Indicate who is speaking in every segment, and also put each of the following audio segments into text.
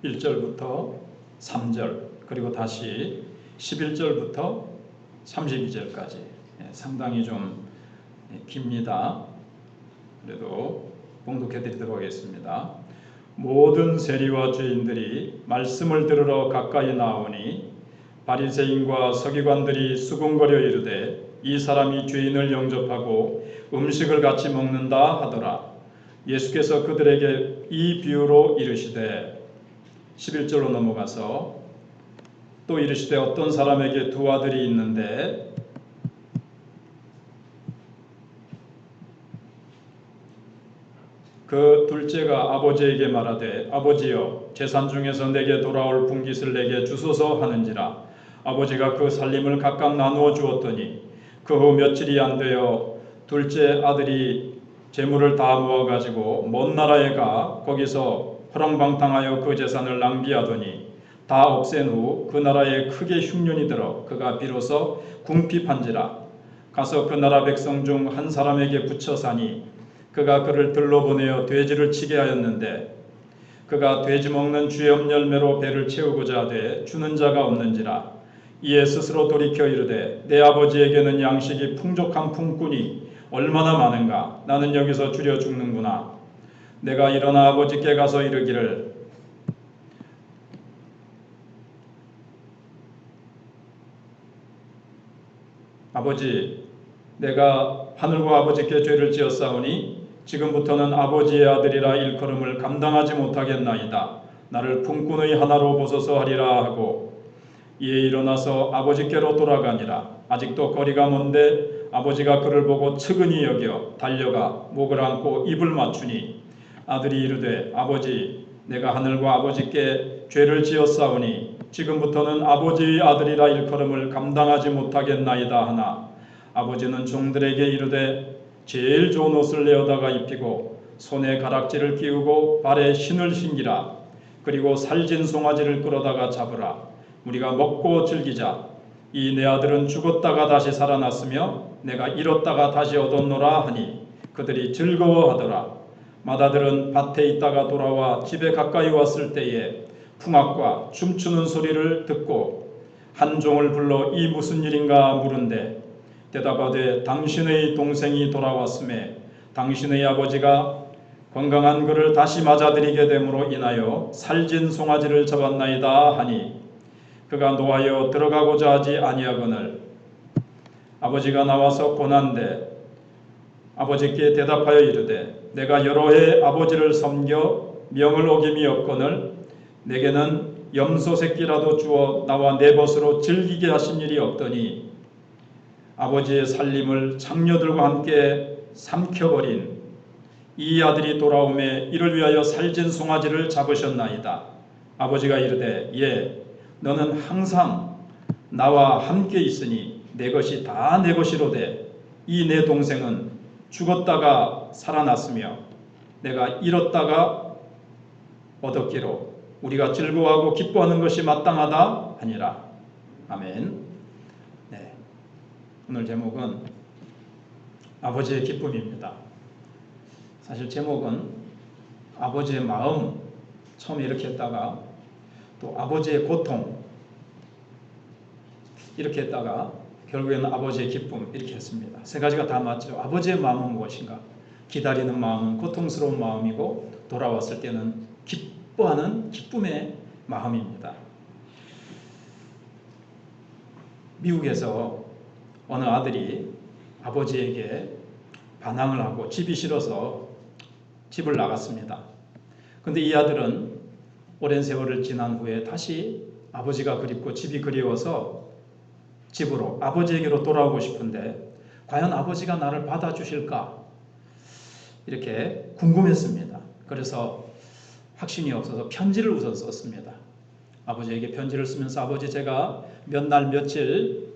Speaker 1: 1절부터 3절 그리고 다시 11절부터 32절까지 상당히 좀 깁니다. 그래도 봉독해 드리도록 하겠습니다. 모든 세리와 죄인들이 말씀을 들으러 가까이 나오니 바리새인과 서기관들이 수군거려 이르되 이 사람이 죄인을 영접하고 음식을 같이 먹는다 하더라. 예수께서 그들에게 이 비유로 이르시되 11절로 넘어가서 또 이르시되 어떤 사람에게 두 아들이 있는데 그 둘째가 아버지에게 말하되 아버지여 제산 중에서 내게 돌아올 분깃을 내게 주소서 하는지라. 아버지가 그 살림을 각각 나누어 주었더니 그 후 며칠이 안 되어 둘째 아들이 재물을 다 모아가지고 먼 나라에 가 거기서 허랑방탕하여 그 재산을 낭비하더니 다 없앤 후 그 나라에 크게 흉년이 들어 그가 비로소 궁핍한지라. 가서 그 나라 백성 중 한 사람에게 붙여 사니 그가 그를 들러 보내어 돼지를 치게 하였는데 그가 돼지 먹는 주염 열매로 배를 채우고자 하되 주는 자가 없는지라. 이에 스스로 돌이켜 이르되 내 아버지에게는 양식이 풍족한 품꾼이 얼마나 많은가. 나는 여기서 줄여 죽는구나. 내가 일어나 아버지께 가서 이르기를 아버지 내가 하늘과 아버지께 죄를 지었사오니 지금부터는 아버지의 아들이라 일컬음을 감당하지 못하겠나이다. 나를 품꾼의 하나로 보소서 하리라 하고 이에 일어나서 아버지께로 돌아가니라. 아직도 거리가 먼데 아버지가 그를 보고 측은히 여겨 달려가 목을 안고 입을 맞추니 아들이 이르되 아버지 내가 하늘과 아버지께 죄를 지었사오니 지금부터는 아버지의 아들이라 일컬음을 감당하지 못하겠나이다 하나 아버지는 종들에게 이르되 제일 좋은 옷을 내어다가 입히고 손에 가락지를 끼우고 발에 신을 신기라. 그리고 살진 송아지를 끌어다가 잡으라. 우리가 먹고 즐기자. 이 내 아들은 죽었다가 다시 살아났으며 내가 잃었다가 다시 얻었노라 하니 그들이 즐거워하더라. 맏아들은 밭에 있다가 돌아와 집에 가까이 왔을 때에 풍악과 춤추는 소리를 듣고 한 종을 불러 이 무슨 일인가 물은데 대답하되 당신의 동생이 돌아왔음에 당신의 아버지가 건강한 그를 다시 맞아들이게 됨으로 인하여 살진 송아지를 잡았나이다 하니 그가 노하여 들어가고자 하지 아니하거늘 아버지가 나와서 고난데 아버지께 대답하여 이르되 내가 여러 해 아버지를 섬겨 명을 어김이 없거늘 내게는 염소 새끼라도 주어 나와 내 벗으로 즐기게 하신 일이 없더니 아버지의 살림을 장녀들과 함께 삼켜버린 이 아들이 돌아오매 이를 위하여 살진 송아지를 잡으셨나이다. 아버지가 이르되 예 너는 항상 나와 함께 있으니 내 것이 다 내 것이로되 이 내 동생은 죽었다가 살아났으며 내가 잃었다가 얻었기로 우리가 즐거워하고 기뻐하는 것이 마땅하다 하니라. 아멘. 네. 오늘 제목은 아버지의 기쁨입니다. 사실 제목은 아버지의 마음 처음에 이렇게 했다가 또 아버지의 고통 이렇게 했다가 결국에는 아버지의 기쁨 이렇게 했습니다. 세 가지가 다 맞죠. 아버지의 마음은 무엇인가? 기다리는 마음은 고통스러운 마음이고 돌아왔을 때는 기뻐하는 기쁨의 마음입니다. 미국에서 어느 아들이 아버지에게 반항을 하고 집이 싫어서 집을 나갔습니다. 그런데 이 아들은 오랜 세월을 지난 후에 다시 아버지가 그립고 집이 그리워서 집으로 아버지에게로 돌아오고 싶은데 과연 아버지가 나를 받아주실까? 이렇게 궁금했습니다. 그래서 확신이 없어서 편지를 우선 썼습니다. 아버지에게 편지를 쓰면서 아버지 제가 몇 날 며칠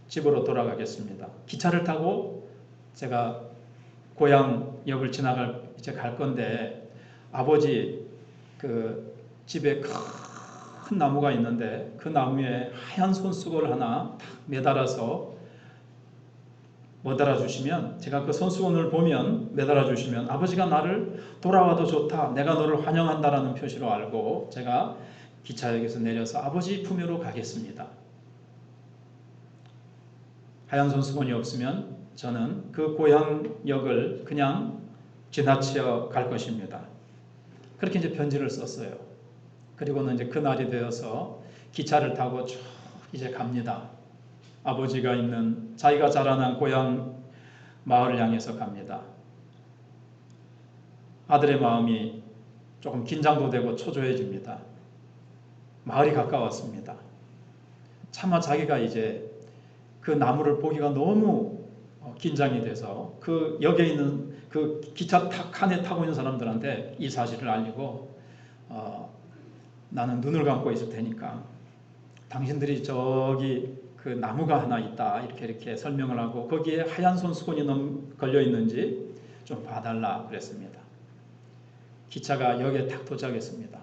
Speaker 1: 집으로 돌아가겠습니다. 기차를 타고 제가 고향역을 이제 갈 건데 아버지 그 집에 큰 나무가 있는데 그 나무에 하얀 손수건 하나 탁 매달아서 매달아 주시면, 제가 그 손수건을 보면 매달아 주시면 아버지가 나를 돌아와도 좋다, 내가 너를 환영한다라는 표시로 알고 제가 기차역에서 내려서 아버지 품으로 가겠습니다. 하얀 손수건이 없으면 저는 그 고향역을 그냥 지나쳐 갈 것입니다. 그렇게 이제 편지를 썼어요. 그리고는 이제 그날이 되어서 기차를 타고 쭉 이제 갑니다. 아버지가 있는 자기가 자라난 고향 마을을 향해서 갑니다. 아들의 마음이 조금 긴장도 되고 초조해집니다. 마을이 가까웠습니다. 차마 자기가 이제 그 나무를 보기가 너무 긴장이 돼서 그 역에 있는 그 기차 칸에 타고 있는 사람들한테 이 사실을 알리고 나는 눈을 감고 있을 테니까 당신들이 저기 그 나무가 하나 있다 이렇게 설명을 하고 거기에 하얀 손수건이 걸려 있는지 좀 봐달라 그랬습니다. 기차가 역에 딱 도착했습니다.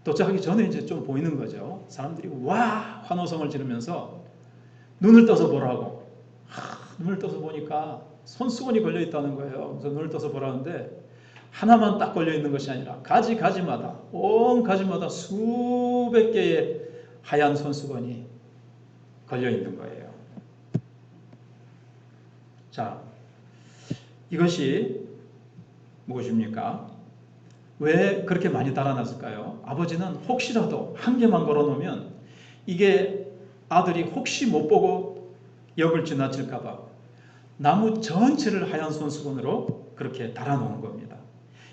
Speaker 1: 도착하기 전에 이제 좀 보이는 거죠. 사람들이 와 환호성을 지르면서 눈을 떠서 보라고. 눈을 떠서 보니까 손수건이 걸려 있다는 거예요. 그래서 눈을 떠서 보라는데 하나만 딱 걸려 있는 것이 아니라 가지마다 온 가지마다 수백 개의 하얀 손수건이 걸려 있는 거예요. 자, 이것이 무엇입니까? 왜 그렇게 많이 달아놨을까요? 아버지는 혹시라도 한 개만 걸어놓으면 이게 아들이 혹시 못 보고 역을 지나칠까봐 나무 전체를 하얀 손수건으로 그렇게 달아놓은 겁니다.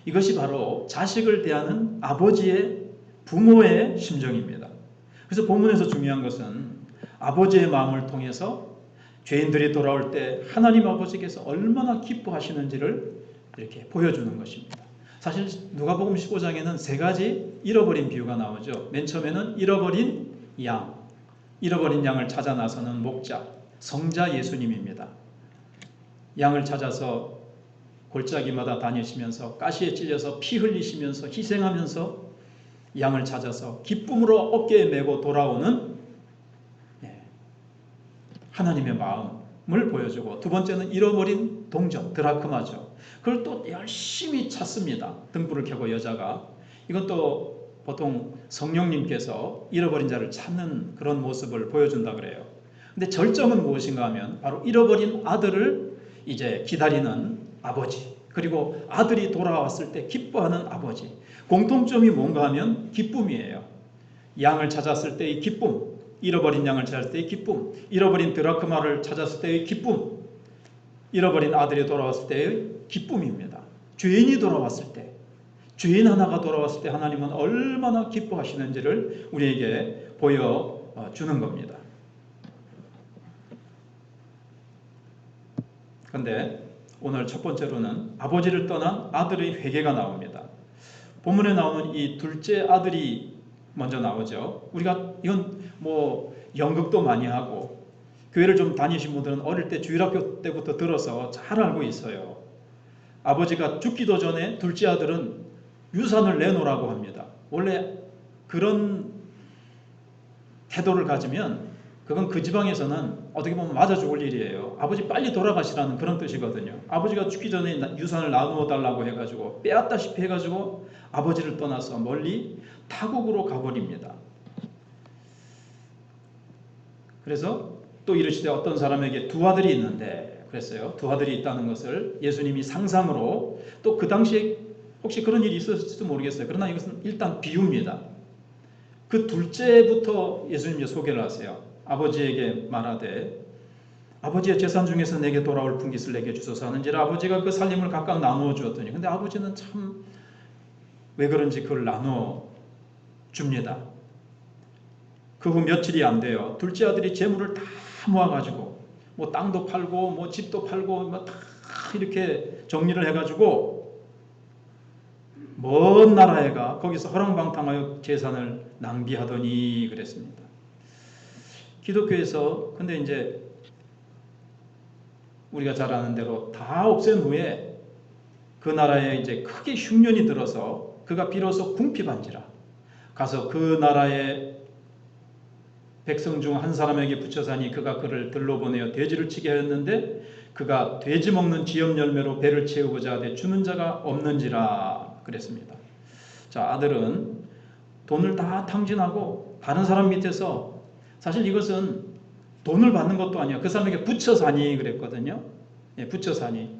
Speaker 1: 이것이 바로 자식을 대하는 아버지의 부모의 심정입니다. 그래서 본문에서 중요한 것은 아버지의 마음을 통해서 죄인들이 돌아올 때 하나님 아버지께서 얼마나 기뻐하시는지를 이렇게 보여주는 것입니다. 사실 누가복음 15장에는 세 가지 잃어버린 비유가 나오죠. 맨 처음에는 잃어버린 양을 찾아 나서는 목자, 성자 예수님입니다. 양을 찾아서 골짜기마다 다니시면서 가시에 찔려서 피 흘리시면서 희생하면서 양을 찾아서 기쁨으로 어깨에 메고 돌아오는 하나님의 마음을 보여주고, 두 번째는 잃어버린 동정, 드라크마죠. 그걸 또 열심히 찾습니다. 등불을 켜고 여자가. 이건 또 보통 성령님께서 잃어버린 자를 찾는 그런 모습을 보여준다 그래요. 근데 절정은 무엇인가 하면 바로 잃어버린 아들을 이제 기다리는 아버지, 그리고 아들이 돌아왔을 때 기뻐하는 아버지. 공통점이 뭔가 하면 기쁨이에요. 양을 찾았을 때의 기쁨, 잃어버린 양을 찾았을 때의 기쁨, 잃어버린 드라크마를 찾았을 때의 기쁨, 잃어버린 아들이 돌아왔을 때의 기쁨입니다. 죄인이 돌아왔을 때, 죄인 하나가 돌아왔을 때 하나님은 얼마나 기뻐하시는지를 우리에게 보여주는 겁니다. 그런데 오늘 첫 번째로는 아버지를 떠난 아들의 회개가 나옵니다. 본문에 나오는 이 둘째 아들이 먼저 나오죠. 우리가 이건 뭐 연극도 많이 하고 교회를 좀 다니신 분들은 어릴 때 주일학교 때부터 들어서 잘 알고 있어요. 아버지가 죽기도 전에 둘째 아들은 유산을 내놓으라고 합니다. 원래 그런 태도를 가지면 그건 그 지방에서는 어떻게 보면 맞아 죽을 일이에요. 아버지 빨리 돌아가시라는 그런 뜻이거든요. 아버지가 죽기 전에 유산을 나누어 달라고 해가지고 빼앗다시피 해가지고 아버지를 떠나서 멀리 타국으로 가버립니다. 그래서 또 이르시되 어떤 사람에게 두 아들이 있는데 그랬어요. 두 아들이 있다는 것을 예수님이 상상으로, 또 그 당시에 혹시 그런 일이 있었을지도 모르겠어요. 그러나 이것은 일단 비유입니다. 그 둘째부터 예수님이 소개를 하세요. 아버지에게 말하되 아버지의 재산 중에서 내게 돌아올 분깃을 내게 주소서 하는지라 아버지가 그 살림을 각각 나누어 주었더니, 근데 아버지는 참 왜 그런지 그걸 나누어 줍니다. 그 후 며칠이 안 돼요. 둘째 아들이 재물을 다 모아가지고 뭐 땅도 팔고 뭐 집도 팔고 뭐 다 이렇게 정리를 해가지고 먼 나라에 가 거기서 허랑방탕하여 재산을 낭비하더니 그랬습니다. 기독교에서 근데 이제 우리가 잘 아는 대로 다 없앤 후에 그 나라에 이제 크게 흉년이 들어서 그가 비로소 궁핍한지라 가서 그 나라의 백성 중 한 사람에게 붙여사니 그가 그를 들로 보내어 돼지를 치게 하였는데 그가 돼지 먹는 지엽 열매로 배를 채우고자 하되 주는 자가 없는지라 그랬습니다. 자, 아들은 돈을 다 탕진하고 다른 사람 밑에서, 사실 이것은 돈을 받는 것도 아니야. 그 사람에게 붙여 사니 그랬거든요. 예, 붙여 사니.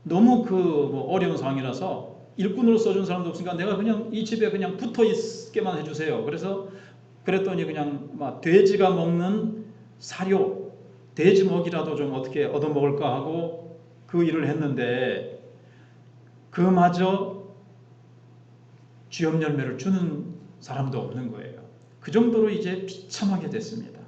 Speaker 1: 너무 뭐 어려운 상황이라서 일꾼으로 써준 사람도 없으니까 내가 그냥 이 집에 그냥 붙어 있게만 해주세요. 그래서 그랬더니 그냥 막 돼지가 먹는 사료, 돼지 먹이라도 좀 어떻게 얻어먹을까 하고 그 일을 했는데 그마저 쥐염 열매를 주는 사람도 없는 거예요. 그 정도로 이제 비참하게 됐습니다.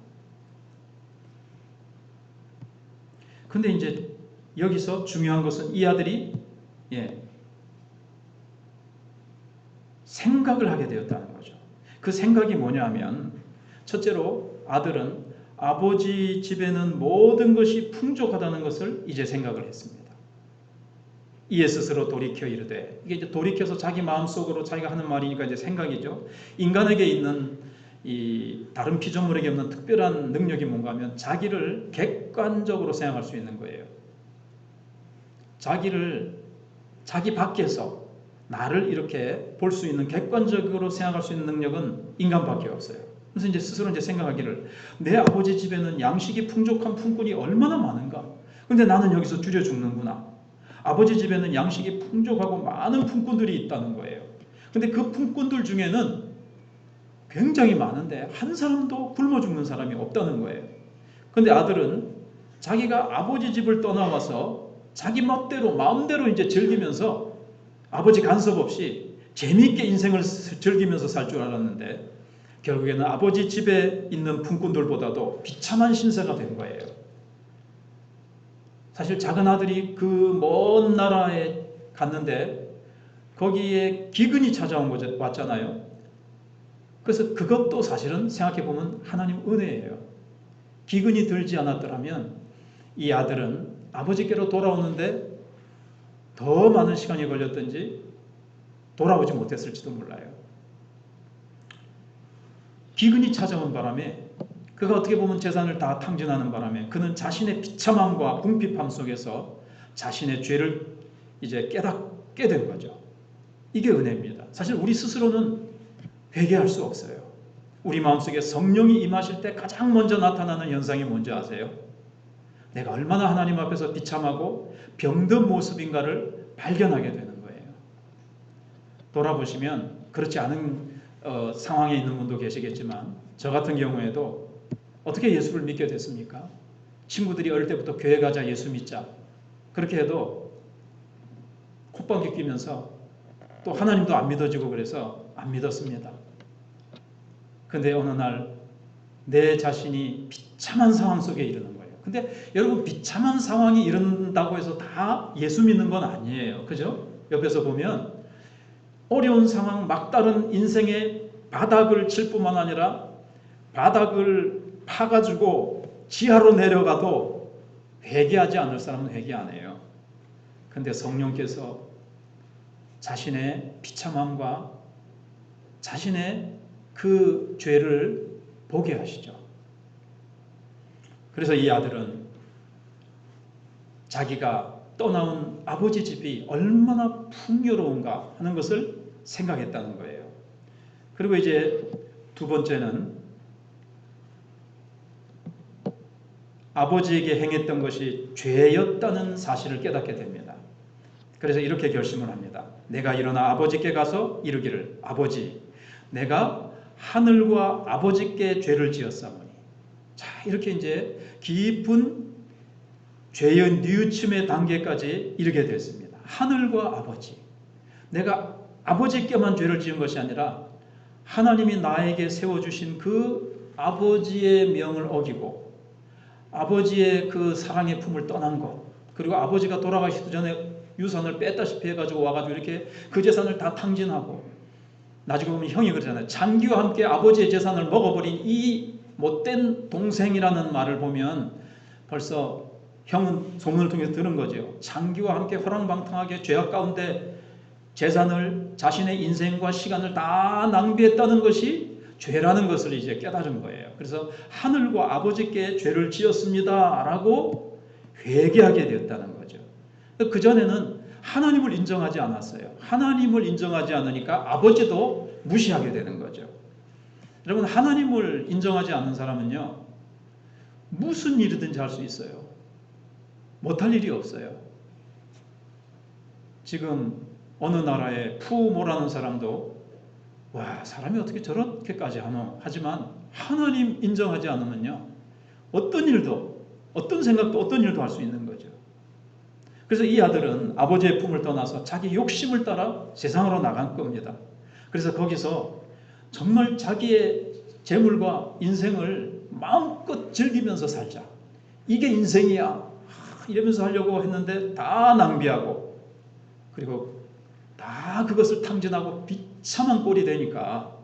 Speaker 1: 근데 이제 여기서 중요한 것은 이 아들이 생각을 하게 되었다는 거죠. 그 생각이 뭐냐면, 첫째로 아들은 아버지 집에는 모든 것이 풍족하다는 것을 이제 생각을 했습니다. 이에 스스로 돌이켜 이르되, 이게 이제 돌이켜서 자기 마음속으로 자기가 하는 말이니까 이제 생각이죠. 인간에게 있는 이 다른 피조물에게 없는 특별한 능력이 뭔가 하면 자기를 객관적으로 생각할 수 있는 거예요. 자기 밖에서 나를 이렇게 볼 수 있는, 객관적으로 생각할 수 있는 능력은 인간밖에 없어요. 그래서 이제 스스로 이제 생각하기를, 내 아버지 집에는 양식이 풍족한 품꾼이 얼마나 많은가. 근데 나는 여기서 줄여 죽는구나. 아버지 집에는 양식이 풍족하고 많은 품꾼들이 있다는 거예요. 근데 그 품꾼들 중에는 굉장히 많은데 한 사람도 굶어 죽는 사람이 없다는 거예요. 근데 아들은 자기가 아버지 집을 떠나와서 자기 멋대로 마음대로 이제 즐기면서 아버지 간섭 없이 재미있게 인생을 즐기면서 살 줄 알았는데 결국에는 아버지 집에 있는 품꾼들보다도 비참한 신세가 된 거예요. 사실 작은 아들이 그 먼 나라에 갔는데 거기에 기근이 찾아온 거죠. 왔잖아요. 그래서 그것도 사실은 생각해보면 하나님 은혜예요. 기근이 들지 않았더라면 이 아들은 아버지께로 돌아오는데 더 많은 시간이 걸렸든지 돌아오지 못했을지도 몰라요. 기근이 찾아온 바람에 그가 어떻게 보면 재산을 다 탕진하는 바람에 그는 자신의 비참함과 궁핍함 속에서 자신의 죄를 이제 깨닫게 된 거죠. 이게 은혜입니다. 사실 우리 스스로는 회개할 수 없어요. 우리 마음속에 성령이 임하실 때 가장 먼저 나타나는 현상이 뭔지 아세요? 내가 얼마나 하나님 앞에서 비참하고 병든 모습인가를 발견하게 되는 거예요. 돌아보시면 그렇지 않은 상황에 있는 분도 계시겠지만 저 같은 경우에도 어떻게 예수를 믿게 됐습니까? 친구들이 어릴 때부터 교회 가자, 예수 믿자 그렇게 해도 콧방귀 끼면서 또 하나님도 안 믿어지고 그래서 안 믿었습니다. 근데 어느 날 내 자신이 비참한 상황 속에 이르는 거예요. 근데 여러분, 비참한 상황이 이른다고 해서 다 예수 믿는 건 아니에요. 그죠? 옆에서 보면 어려운 상황, 막다른 인생의 바닥을 칠 뿐만 아니라 바닥을 파가지고 지하로 내려가도 회개하지 않을 사람은 회개 안 해요. 근데 성령께서 자신의 비참함과 자신의 그 죄를 보게 하시죠. 그래서 이 아들은 자기가 떠나온 아버지 집이 얼마나 풍요로운가 하는 것을 생각했다는 거예요. 그리고 이제 두 번째는 아버지에게 행했던 것이 죄였다는 사실을 깨닫게 됩니다. 그래서 이렇게 결심을 합니다. 내가 일어나 아버지께 가서 이르기를, 아버지, 내가 하늘과 아버지께 죄를 지었사오니. 자, 이렇게 이제 깊은 죄의 뉘우침의 단계까지 이르게 됐습니다. 하늘과 아버지. 내가 아버지께만 죄를 지은 것이 아니라 하나님이 나에게 세워주신 그 아버지의 명을 어기고 아버지의 그 사랑의 품을 떠난 것, 그리고 아버지가 돌아가시기 전에 유산을 뺐다시피 해가지고 와가지고 이렇게 그 재산을 다 탕진하고, 나중에 보면 형이 그러잖아요. 장기와 함께 아버지의 재산을 먹어버린 이 못된 동생이라는 말을 보면 벌써 형은 소문을 통해서 들은 거죠. 장기와 함께 호랑방탕하게 죄악 가운데 재산을, 자신의 인생과 시간을 다 낭비했다는 것이 죄라는 것을 이제 깨달은 거예요. 그래서 하늘과 아버지께 죄를 지었습니다라고 회개하게 되었다는 거죠. 그전에는 하나님을 인정하지 않았어요. 하나님을 인정하지 않으니까 아버지도 무시하게 되는 거죠. 여러분, 하나님을 인정하지 않는 사람은요, 무슨 일이든지 할 수 있어요. 못할 일이 없어요. 지금 어느 나라에 푸모라는 사람도 와, 사람이 어떻게 저렇게까지 하노? 하지만 하나님 인정하지 않으면요, 어떤 일도, 어떤 생각도, 어떤 일도 할 수 있는 거죠. 그래서 이 아들은 아버지의 품을 떠나서 자기 욕심을 따라 세상으로 나간 겁니다. 그래서 거기서 정말 자기의 재물과 인생을 마음껏 즐기면서 살자. 이게 인생이야. 이러면서 하려고 했는데 다 낭비하고, 그리고 다 그것을 탕진하고 비참한 꼴이 되니까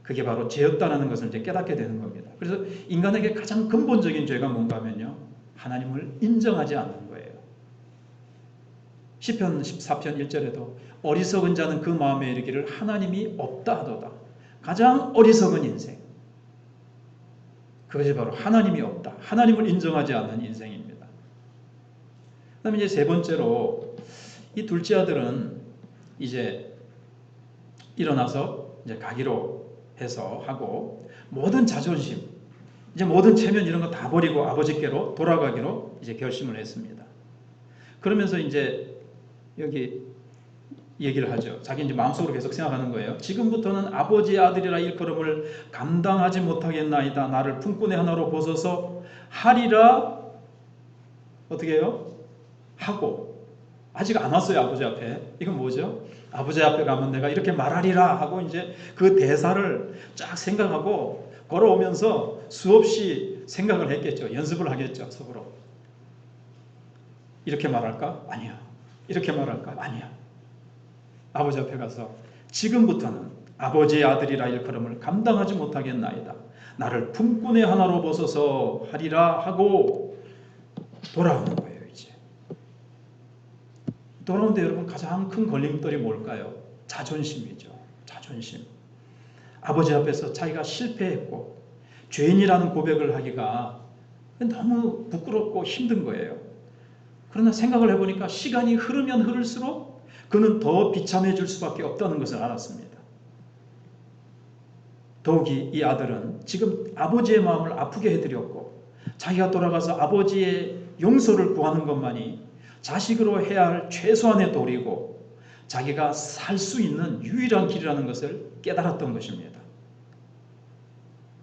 Speaker 1: 그게 바로 죄였다는 것을 이제 깨닫게 되는 겁니다. 그래서 인간에게 가장 근본적인 죄가 뭔가 하면요, 하나님을 인정하지 않는 거예요. 시편 14편 1절에도 어리석은 자는 그 마음에 이르기를 하나님이 없다 하도다. 가장 어리석은 인생, 그것이 바로 하나님이 없다, 하나님을 인정하지 않는 인생입니다. 그 다음에 이제 세 번째로, 이 둘째 아들은 이제 일어나서 이제 가기로 해서 하고, 모든 자존심, 이제 모든 체면 이런 거 다 버리고 아버지께로 돌아가기로 이제 결심을 했습니다. 그러면서 이제 여기 얘기를 하죠. 자기 이제 마음속으로 계속 생각하는 거예요. 지금부터는 아버지의 아들이라 일컬음을 감당하지 못하겠나이다. 나를 품꾼의 하나로 벗어서 하리라. 어떻게 해요? 하고. 아직 안 왔어요, 아버지 앞에. 이건 뭐죠? 아버지 앞에 가면 내가 이렇게 말하리라 하고 이제 그 대사를 쫙 생각하고 걸어오면서 수없이 생각을 했겠죠. 연습을 하겠죠, 속으로. 이렇게 말할까? 아니야. 이렇게 말할까? 아니야. 아버지 앞에 가서 지금부터는 아버지의 아들이라 일컬음을 감당하지 못하겠나이다. 나를 품꾼의 하나로 벗어서 하리라 하고 돌아오는 거예요. 이제 돌아오는데 여러분, 가장 큰 걸림돌이 뭘까요? 자존심이죠. 자존심. 아버지 앞에서 자기가 실패했고 죄인이라는 고백을 하기가 너무 부끄럽고 힘든 거예요. 그러나 생각을 해보니까 시간이 흐르면 흐를수록 그는 더 비참해질 수밖에 없다는 것을 알았습니다. 더욱이 이 아들은 지금 아버지의 마음을 아프게 해드렸고, 자기가 돌아가서 아버지의 용서를 구하는 것만이 자식으로 해야 할 최소한의 도리고 자기가 살 수 있는 유일한 길이라는 것을 깨달았던 것입니다.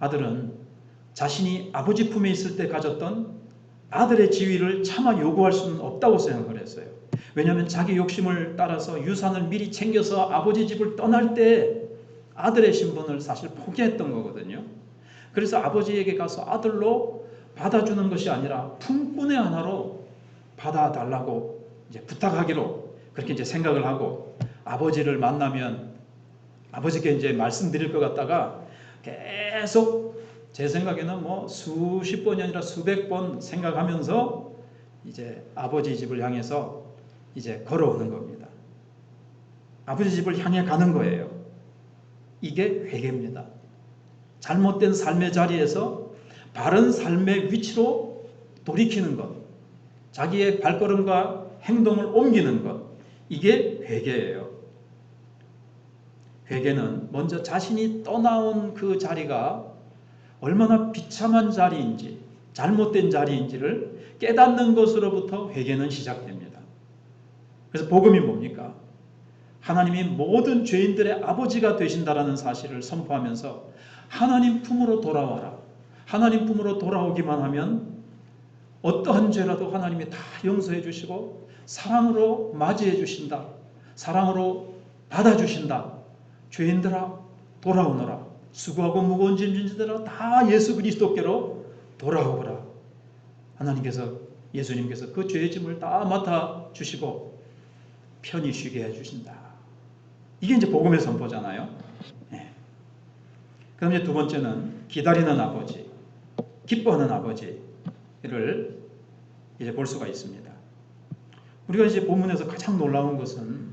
Speaker 1: 아들은 자신이 아버지 품에 있을 때 가졌던 아들의 지위를 차마 요구할 수는 없다고 생각을 했어요. 왜냐하면 자기 욕심을 따라서 유산을 미리 챙겨서 아버지 집을 떠날 때 아들의 신분을 사실 포기했던 거거든요. 그래서 아버지에게 가서 아들로 받아주는 것이 아니라 품꾼의 하나로 받아달라고 이제 부탁하기로 그렇게 이제 생각을 하고, 아버지를 만나면 아버지께 이제 말씀드릴 것 같다가 계속 제 생각에는 뭐 수십 번이 아니라 수백 번 생각하면서 이제 아버지 집을 향해서 이제 걸어오는 겁니다. 아버지 집을 향해 가는 거예요. 이게 회개입니다. 잘못된 삶의 자리에서 바른 삶의 위치로 돌이키는 것, 자기의 발걸음과 행동을 옮기는 것, 이게 회개예요. 회개는 먼저 자신이 떠나온 그 자리가 얼마나 비참한 자리인지, 잘못된 자리인지를 깨닫는 것으로부터 회개는 시작됩니다. 그래서 복음이 뭡니까? 하나님이 모든 죄인들의 아버지가 되신다라는 사실을 선포하면서 하나님 품으로 돌아와라. 하나님 품으로 돌아오기만 하면 어떠한 죄라도 하나님이 다 용서해 주시고 사랑으로 맞이해 주신다. 사랑으로 받아주신다. 죄인들아 돌아오너라. 수고하고 무거운 짐진 자들아 다 예수 그리스도께로 돌아오거라. 하나님께서, 예수님께서 그 죄의 짐을 다 맡아주시고 편히 쉬게 해주신다. 이게 이제 복음의 선포잖아요. 네. 그럼 이제 두 번째는 기다리는 아버지, 기뻐하는 아버지를 이제 볼 수가 있습니다. 우리가 이제 본문에서 가장 놀라운 것은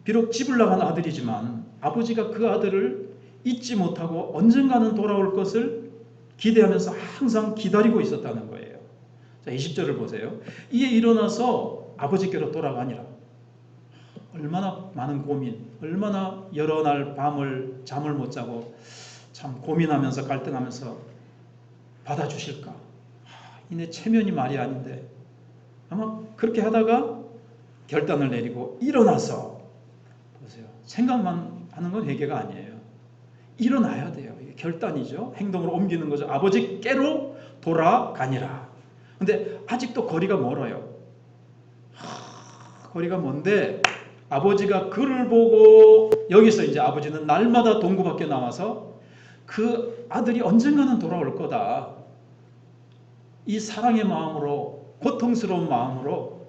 Speaker 1: 비록 집을 나간 아들이지만 아버지가 그 아들을 잊지 못하고 언젠가는 돌아올 것을 기대하면서 항상 기다리고 있었다는 거예요. 자, 20절을 보세요. 이에 일어나서 아버지께로 돌아가니라. 얼마나 많은 고민, 얼마나 여러 날 밤을 잠을 못 자고 참 고민하면서 갈등하면서 받아주실까. 내 체면이 말이 아닌데 아마 그렇게 하다가 결단을 내리고 일어나서 보세요. 생각만 하는 건 회개가 아니에요. 일어나야 돼요. 이게 결단이죠. 행동으로 옮기는 거죠. 아버지께로 돌아가니라. 근데 아직도 거리가 멀어요. 거리가 먼데 아버지가 그를 보고 여기서 이제 아버지는 날마다 동구 밖에 나와서 그 아들이 언젠가는 돌아올 거다. 이 사랑의 마음으로, 고통스러운 마음으로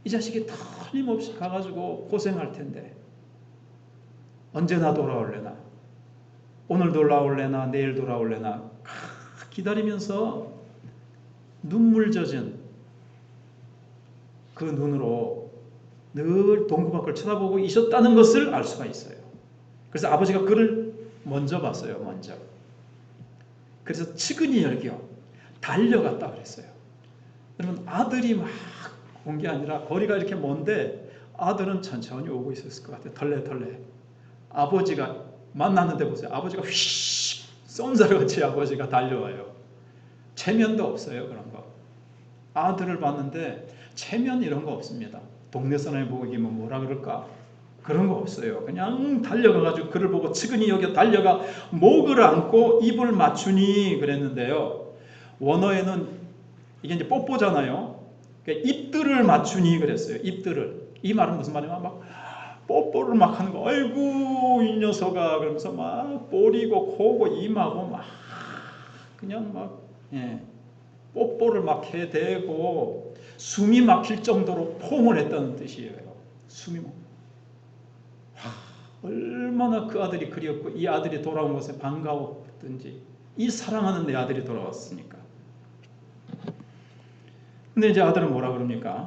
Speaker 1: 이 자식이 틀림없이 가가지고 고생할 텐데 언제나 돌아올래나, 오늘 돌아올래나, 내일 돌아올래나 기다리면서 눈물 젖은 그 눈으로 늘 동구 밖을 쳐다보고 있었다는 것을 알 수가 있어요. 그래서 아버지가 그를 먼저 봤어요. 먼저. 그래서 측은히 열겨 달려갔다 그랬어요. 여러분, 아들이 막 온 게 아니라 거리가 이렇게 먼데 아들은 천천히 오고 있었을 것 같아요. 털레털레. 아버지가 만났는데 보세요. 아버지가 휘 쏜살같이 아버지가 달려와요. 체면도 없어요. 그런 거. 아들을 봤는데 체면 이런 거 없습니다. 동네 사람이 보고 이게 뭐라 그럴까? 그런 거 없어요. 그냥 달려가가지고 그를 보고 측은히 여겨 달려가 목을 안고 입을 맞추니 그랬는데요. 원어에는 이게 이제 뽀뽀잖아요. 그러니까 입들을 맞추니 그랬어요. 입들을. 이 말은 무슨 말이냐? 막 뽀뽀를 막 하는 거. 아이고 이 녀석아 그러면서 막 볼이고 코고 입하고 막 그냥 막 뽀뽀를 막 해대고 숨이 막힐 정도로 포옹을 했다는 뜻이에요. 숨이 막 얼마나 그 아들이 그리웠고 이 아들이 돌아온 것에 반가웠든지 이 사랑하는 내 아들이 돌아왔으니까. 근데 이제 아들은 뭐라 그럽니까?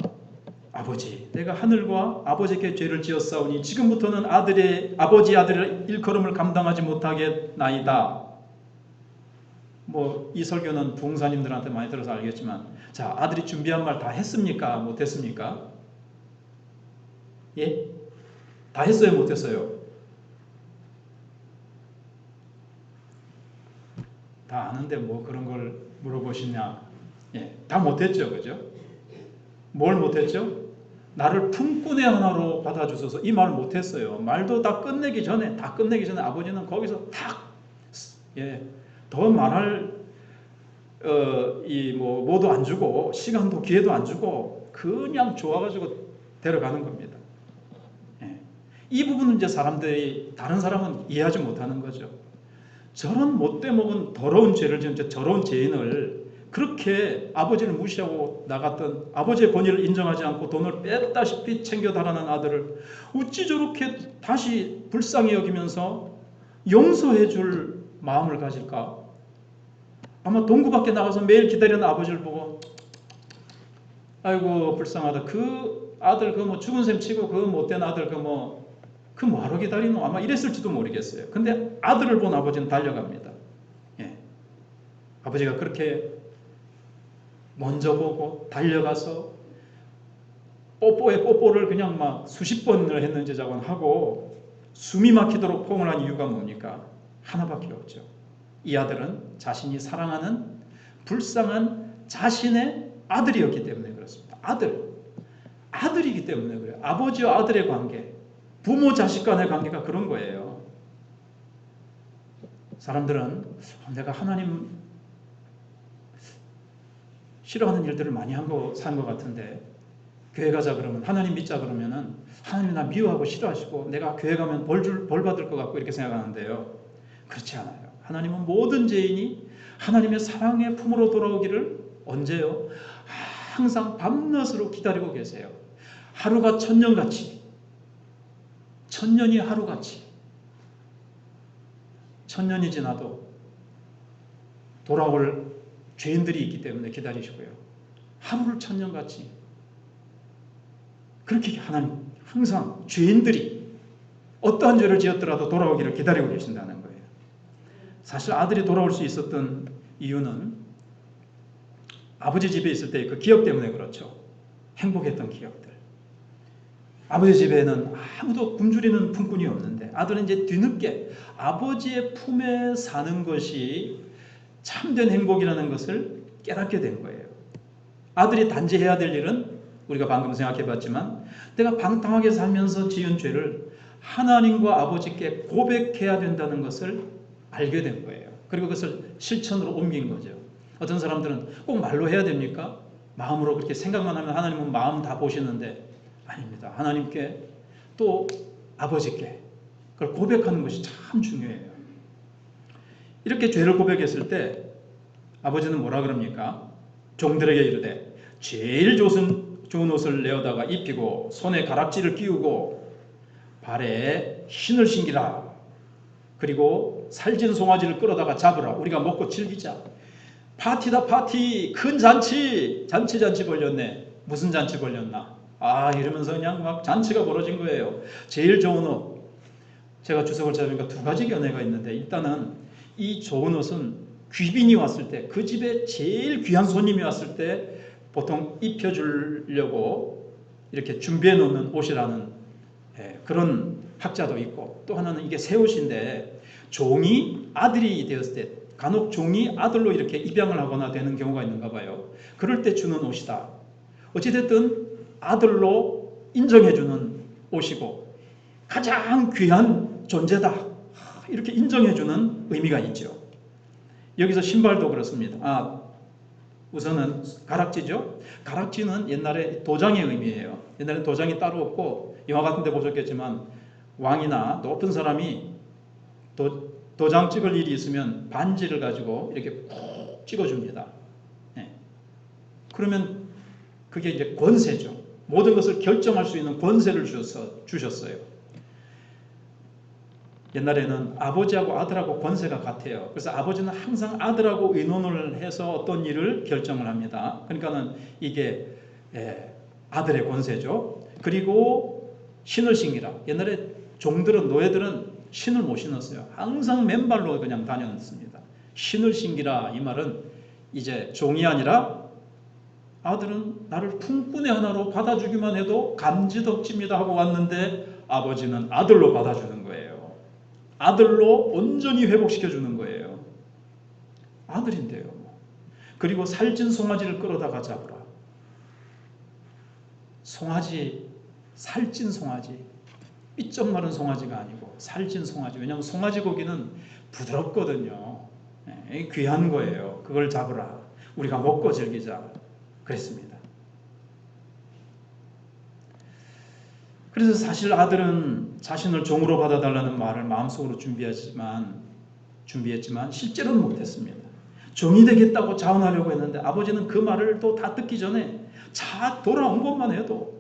Speaker 1: 아버지, 내가 하늘과 아버지께 죄를 지었사오니 지금부터는 아버지 아들의 일컬음을 감당하지 못하겠나이다. 뭐 이 설교는 부흥사님들한테 많이 들어서 알겠지만, 자, 아들이 준비한 말 다 했습니까? 못했습니까? 예? 다 했어요? 못했어요? 다 아는데 뭐 그런 걸 물어보시냐? 예, 다 못했죠, 그죠? 뭘 못했죠? 나를 품꾼의 하나로 받아주셔서 이 말을 못했어요. 말도 다 끝내기 전에 아버지는 거기서 탁, 더 말할 뭐도 안 주고 시간도 기회도 안 주고 그냥 좋아가지고 데려가는 겁니다. 예. 이 부분은 이제 다른 사람은 이해하지 못하는 거죠. 저런 못돼 먹은 더러운 죄를 지은 저런 죄인을 그렇게 아버지를 무시하고 나갔던 아버지의 권위를 인정하지 않고 돈을 뺐다시피 챙겨 달아난 아들을 어찌 저렇게 다시 불쌍히 여기면서 용서해 줄 마음을 가질까? 아마 동구 밖에 나가서 매일 기다리는 아버지를 보고 아이고 불쌍하다. 그 아들 그 뭐 죽은 셈 치고 그 못된 아들 그 뭐하러 기다리노? 아마 이랬을지도 모르겠어요. 근데 아들을 본 아버지는 달려갑니다. 예. 아버지가 그렇게 먼저 보고 달려가서 뽀뽀에 뽀뽀를 그냥 막 수십 번을 했는지 자곤 하고 숨이 막히도록 포옹을 한 이유가 뭡니까? 하나밖에 없죠. 이 아들은 자신이 사랑하는 불쌍한 자신의 아들이었기 때문에 그렇습니다. 아들이기 때문에 그래요. 아버지와 아들의 관계, 부모 자식 간의 관계가 그런 거예요. 사람들은 내가 하나님 싫어하는 일들을 많이 산 것 같은데 교회 가자 그러면 하나님 믿자 그러면은 하나님 나 미워하고 싫어하시고 내가 교회 가면 벌 받을 것 같고 이렇게 생각하는데요. 그렇지 않아요. 하나님은 모든 죄인이 하나님의 사랑의 품으로 돌아오기를 언제요? 항상 밤낮으로 기다리고 계세요. 하루가 천년같이, 천년이 하루같이, 천년이 지나도 돌아올 죄인들이 있기 때문에 기다리시고요. 하루를 천년같이 그렇게 하나님 항상 죄인들이 어떠한 죄를 지었더라도 돌아오기를 기다리고 계신다는 거예요. 사실 아들이 돌아올 수 있었던 이유는 아버지 집에 있을 때 그 기억 때문에 그렇죠. 행복했던 기억들. 아버지 집에는 아무도 굶주리는 품꾼이 없는데 아들은 이제 뒤늦게 아버지의 품에 사는 것이 참된 행복이라는 것을 깨닫게 된 거예요. 아들이 단지 해야 될 일은 우리가 방금 생각해 봤지만 내가 방탕하게 살면서 지은 죄를 하나님과 아버지께 고백해야 된다는 것을 알게 된 거예요. 그리고 그것을 실천으로 옮긴 거죠. 어떤 사람들은 꼭 말로 해야 됩니까? 마음으로 그렇게 생각만 하면 하나님은 마음 다 보시는데 아닙니다. 하나님께 또 아버지께 그걸 고백하는 것이 참 중요해요. 이렇게 죄를 고백했을 때 아버지는 뭐라 그럽니까? 종들에게 이르되 제일 좋은 옷을 내어다가 입히고 손에 가락지를 끼우고 발에 신을 신기라. 그리고 살찐 송아지를 끌어다가 잡으라. 우리가 먹고 즐기자. 파티다 파티. 큰 잔치 벌렸네. 무슨 잔치 벌렸나? 이러면서 그냥 막 잔치가 벌어진 거예요. 제일 좋은 옷. 제가 주석을 찾아보니까 두 가지 견해가 있는데 일단은 이 좋은 옷은 귀빈이 왔을 때 그 집에 제일 귀한 손님이 왔을 때 보통 입혀주려고 이렇게 준비해 놓는 옷이라는 그런 학자도 있고 또 하나는 이게 새 옷인데 종이 아들이 되었을 때 간혹 종이 아들로 이렇게 입양을 하거나 되는 경우가 있는가 봐요. 그럴 때 주는 옷이다. 어찌됐든 아들로 인정해주는 옷이고 가장 귀한 존재다. 이렇게 인정해주는 의미가 있죠. 여기서 신발도 그렇습니다. 우선은 가락지죠. 가락지는 옛날에 도장의 의미예요. 옛날에 도장이 따로 없고 영화 같은 데 보셨겠지만 왕이나 높은 사람이 도장 찍을 일이 있으면 반지를 가지고 이렇게 푹 찍어줍니다. 그러면 그게 이제 권세죠. 모든 것을 결정할 수 있는 권세를 주셨어요. 옛날에는 아버지하고 아들하고 권세가 같아요. 그래서 아버지는 항상 아들하고 의논을 해서 어떤 일을 결정을 합니다. 그러니까는 이게 아들의 권세죠. 그리고 신을 신기라. 옛날에 종들은 노예들은 신을 못 신었어요. 항상 맨발로 그냥 다녔습니다. 신을 신기라 이 말은 이제 종이 아니라 아들은 나를 품꾼의 하나로 받아주기만 해도 감지덕지입니다 하고 왔는데 아버지는 아들로 받아주는 거예요. 아들로 온전히 회복시켜주는 거예요. 아들인데요. 그리고 살찐 송아지를 끌어다가 잡으라. 송아지, 살찐 송아지, 삐쩍 마른 송아지가 아니고 살찐 송아지. 왜냐하면 송아지 고기는 부드럽거든요. 귀한 거예요. 그걸 잡으라. 우리가 먹고 즐기자. 그랬습니다. 그래서 사실 아들은 자신을 종으로 받아달라는 말을 마음속으로 준비했지만 실제로는 못했습니다. 종이 되겠다고 자원하려고 했는데 아버지는 그 말을 또 다 듣기 전에 돌아온 것만 해도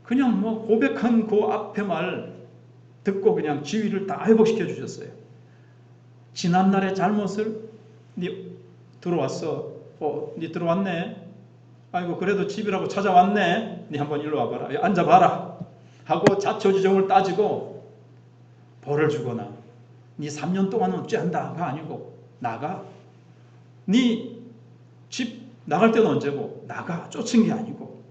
Speaker 1: 그냥 고백한 그 앞에 말 듣고 그냥 지위를 다 회복시켜 주셨어요. 지난날의 잘못을 네 들어왔어. 네 들어왔네. 아이고 그래도 집이라고 찾아왔네. 네 한번 일로 와봐라. 앉아봐라. 하고 자초지종을 따지고 벌을 주거나 네 3년 동안은 어찌한다가 아니고 나가. 네 집 나갈 때는 언제고 나가. 쫓은 게 아니고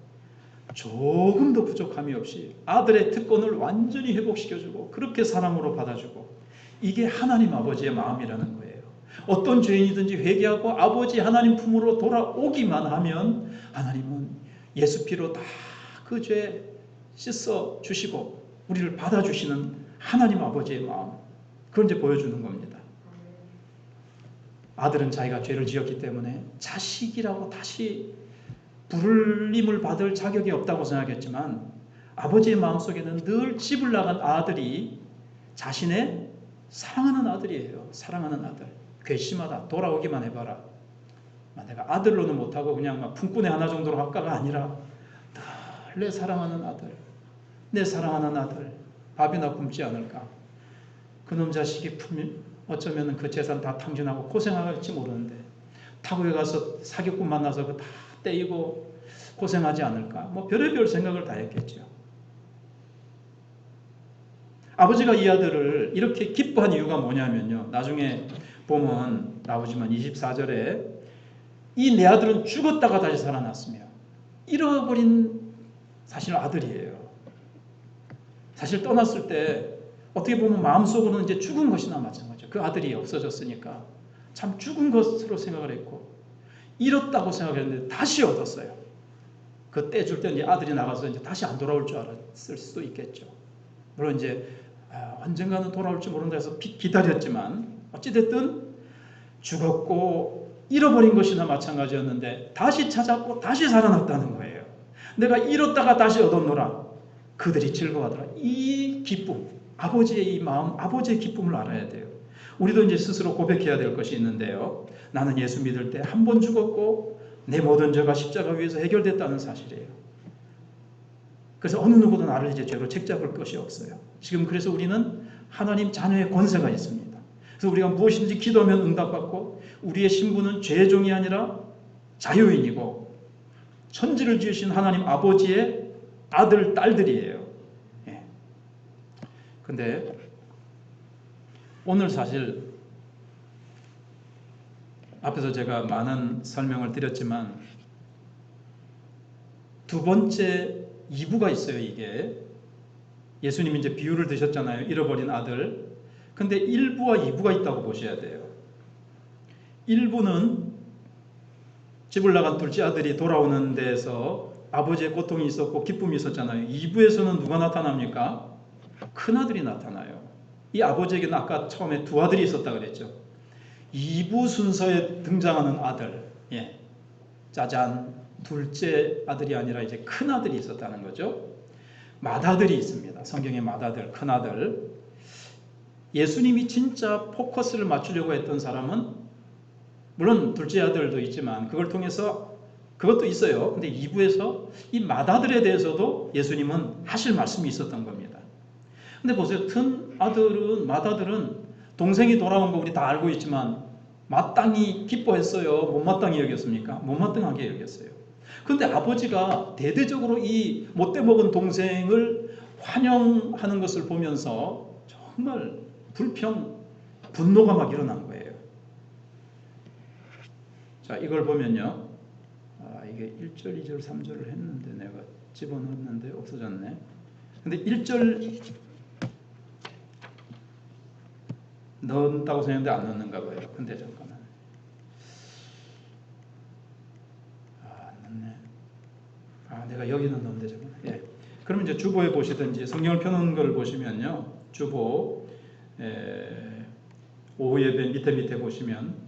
Speaker 1: 조금도 부족함이 없이 아들의 특권을 완전히 회복시켜주고 그렇게 사랑으로 받아주고 이게 하나님 아버지의 마음이라는 거예요. 어떤 죄인이든지 회개하고 아버지 하나님 품으로 돌아오기만 하면 하나님은 예수 피로 다 그 죄 씻어 주시고 우리를 받아주시는 하나님 아버지의 마음, 그걸 이제 보여주는 겁니다. 아들은 자기가 죄를 지었기 때문에 자식이라고 다시 불림을 받을 자격이 없다고 생각했지만 아버지의 마음속에는 늘 집을 나간 아들이 자신의 사랑하는 아들이에요. 사랑하는 아들. 괘씸하다. 돌아오기만 해봐라. 내가 아들로는 못하고 그냥 품꾼의 하나 정도로 할까가 아니라 늘 내 사랑하는 아들. 내 사랑하는 아들. 밥이나 굶지 않을까. 그놈 자식이 어쩌면 그 재산 다 탕진하고 고생할지 모르는데 타국에 가서 사기꾼 만나서 그 다 떼이고 고생하지 않을까. 별의별 생각을 다 했겠죠. 아버지가 이 아들을 이렇게 기뻐한 이유가 뭐냐면요. 나중에 보면 나오지만 24절에 이 내 아들은 죽었다가 다시 살아났으며 잃어버린 사실 아들이에요. 사실 떠났을 때 어떻게 보면 마음속으로는 이제 죽은 것이나 마찬가지죠. 그 아들이 없어졌으니까 참 죽은 것으로 생각을 했고 잃었다고 생각했는데 다시 얻었어요. 그 때 줄 때 이제 아들이 나가서 이제 다시 안 돌아올 줄 알았을 수도 있겠죠. 물론 이제 언젠가는 돌아올지 모른다 해서 기다렸지만 어찌됐든 죽었고 잃어버린 것이나 마찬가지였는데 다시 찾았고 다시 살아났다는 거예요. 내가 잃었다가 다시 얻었노라. 그들이 즐거워하더라. 이 기쁨, 아버지의 이 마음, 아버지의 기쁨을 알아야 돼요. 우리도 이제 스스로 고백해야 될 것이 있는데요. 나는 예수 믿을 때 한 번 죽었고 내 모든 죄가 십자가 위에서 해결됐다는 사실이에요. 그래서 어느 누구도 나를 이제 죄로 책잡을 것이 없어요. 지금 그래서 우리는 하나님 자녀의 권세가 있습니다. 그래서 우리가 무엇인지 기도하면 응답받고 우리의 신분은 죄의 종이 아니라 자유인이고 천지를 지으신 하나님 아버지의 아들, 딸들이에요. 근데 오늘 사실 앞에서 제가 많은 설명을 드렸지만 두 번째 2부가 있어요. 이게 예수님이 이제 비유를 드셨잖아요. 잃어버린 아들. 근데 1부와 2부가 있다고 보셔야 돼요. 1부는 집을 나간 둘째 아들이 돌아오는 데에서 아버지의 고통이 있었고 기쁨이 있었잖아요. 2부에서는 누가 나타납니까? 큰아들이 나타나요. 이 아버지에게는 아까 처음에 두 아들이 있었다 그랬죠. 2부 순서에 등장하는 아들, 짜잔, 둘째 아들이 아니라 이제 큰아들이 있었다는 거죠. 맏아들이 있습니다. 성경에 맏아들, 큰아들. 예수님이 진짜 포커스를 맞추려고 했던 사람은 물론 둘째 아들도 있지만 그걸 통해서 그것도 있어요. 근데 2부에서 이 맏아들에 대해서도 예수님은 하실 말씀이 있었던 겁니다. 근데 보세요. 맏아들은 동생이 돌아온 거 우리 다 알고 있지만 마땅히 기뻐했어요? 못마땅히 여겼습니까? 못마땅하게 여겼어요. 그런데 아버지가 대대적으로 이 못돼 먹은 동생을 환영하는 것을 보면서 정말 분노가 막 일어난 거예요. 자, 이걸 보면요. 이게 1절, 2절, 3절을 했는데 내가 집어넣었는데 없어졌네. 근데 1절 넣었다고 생각했는데 안 넣는가 봐요. 근데 잠깐만. 안 넣네. 내가 여기는 넣는데 잠깐만. 그러면 이제 주보에 보시든지 성경을 펴놓은 걸 보시면요. 주보 오후 예배 밑에 보시면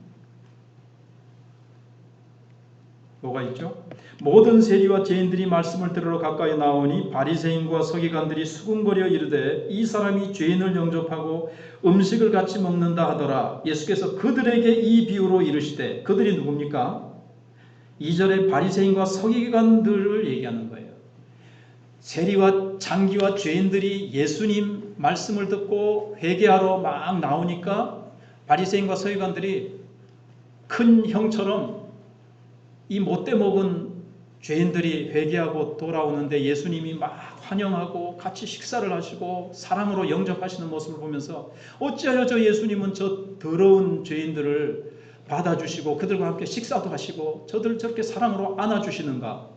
Speaker 1: 뭐가 있죠? 모든 세리와 죄인들이 말씀을 들으러 가까이 나오니 바리새인과 서기관들이 수군거려 이르되 이 사람이 죄인을 영접하고 음식을 같이 먹는다 하더라. 예수께서 그들에게 이 비유로 이르시되 그들이 누굽니까? 2절에 바리새인과 서기관들을 얘기하는 거예요. 세리와 장기와 죄인들이 예수님 말씀을 듣고 회개하러 막 나오니까 바리새인과 서기관들이 큰 형처럼 이 못돼 먹은 죄인들이 회개하고 돌아오는데 예수님이 막 환영하고 같이 식사를 하시고 사랑으로 영접하시는 모습을 보면서 어찌하여 저 예수님은 저 더러운 죄인들을 받아주시고 그들과 함께 식사도 하시고 저들 저렇게 사랑으로 안아주시는가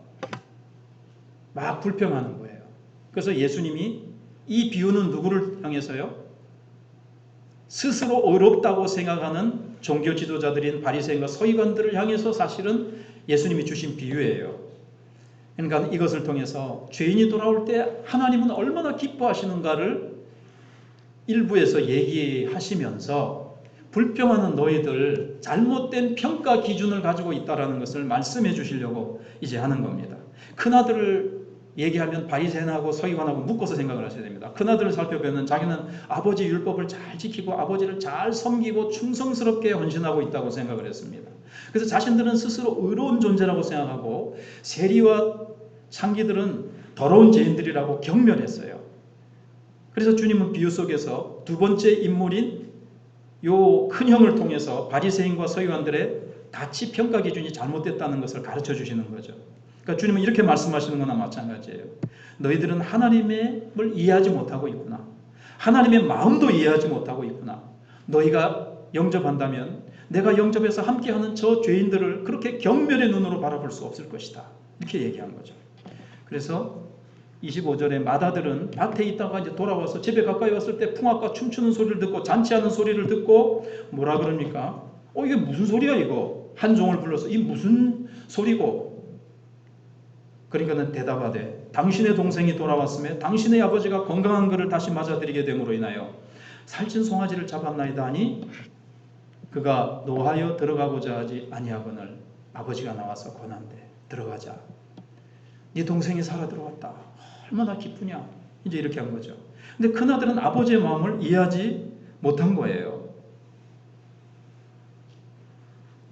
Speaker 1: 막 불평하는 거예요. 그래서 예수님이 이 비유는 누구를 향해서요? 스스로 어렵다고 생각하는 종교 지도자들인 바리새인과 서기관들을 향해서 사실은 예수님이 주신 비유예요. 그러니까 이것을 통해서 죄인이 돌아올 때 하나님은 얼마나 기뻐하시는가를 일부에서 얘기하시면서 불평하는 너희들 잘못된 평가 기준을 가지고 있다라는 것을 말씀해 주시려고 이제 하는 겁니다. 큰아들을 얘기하면 바리새인하고 서기관하고 묶어서 생각을 하셔야 됩니다. 큰아들을 살펴보면 자기는 아버지 율법을 잘 지키고 아버지를 잘 섬기고 충성스럽게 헌신하고 있다고 생각을 했습니다. 그래서 자신들은 스스로 의로운 존재라고 생각하고 세리와 창기들은 더러운 죄인들이라고 경멸했어요. 그래서 주님은 비유 속에서 두 번째 인물인 요 큰 형을 통해서 바리새인과 서기관들의 가치 평가 기준이 잘못됐다는 것을 가르쳐 주시는 거죠. 그러니까 주님은 이렇게 말씀하시는 거나 마찬가지예요. 너희들은 하나님을 이해하지 못하고 있구나. 하나님의 마음도 이해하지 못하고 있구나. 너희가 영접한다면 내가 영접해서 함께하는 저 죄인들을 그렇게 경멸의 눈으로 바라볼 수 없을 것이다. 이렇게 얘기한 거죠. 그래서 25절에 마다들은 밭에 있다가 이제 돌아와서 집에 가까이 왔을 때 풍악과 춤추는 소리를 듣고 잔치하는 소리를 듣고 뭐라 그럽니까? 이게 무슨 소리야 이거? 한 종을 불러서 이 무슨 소리고? 그러니까는 대답하되 당신의 동생이 돌아왔음에 당신의 아버지가 건강한 그를 다시 맞아들이게 됨으로 인하여 살찐 송아지를 잡았나이다 하니 그가 노하여 들어가고자 하지 아니하거늘 아버지가 나와서 권한대 들어가자. 네 동생이 살아 들어왔다. 얼마나 기쁘냐. 이제 이렇게 한 거죠. 근데 큰아들은 아버지의 마음을 이해하지 못한 거예요.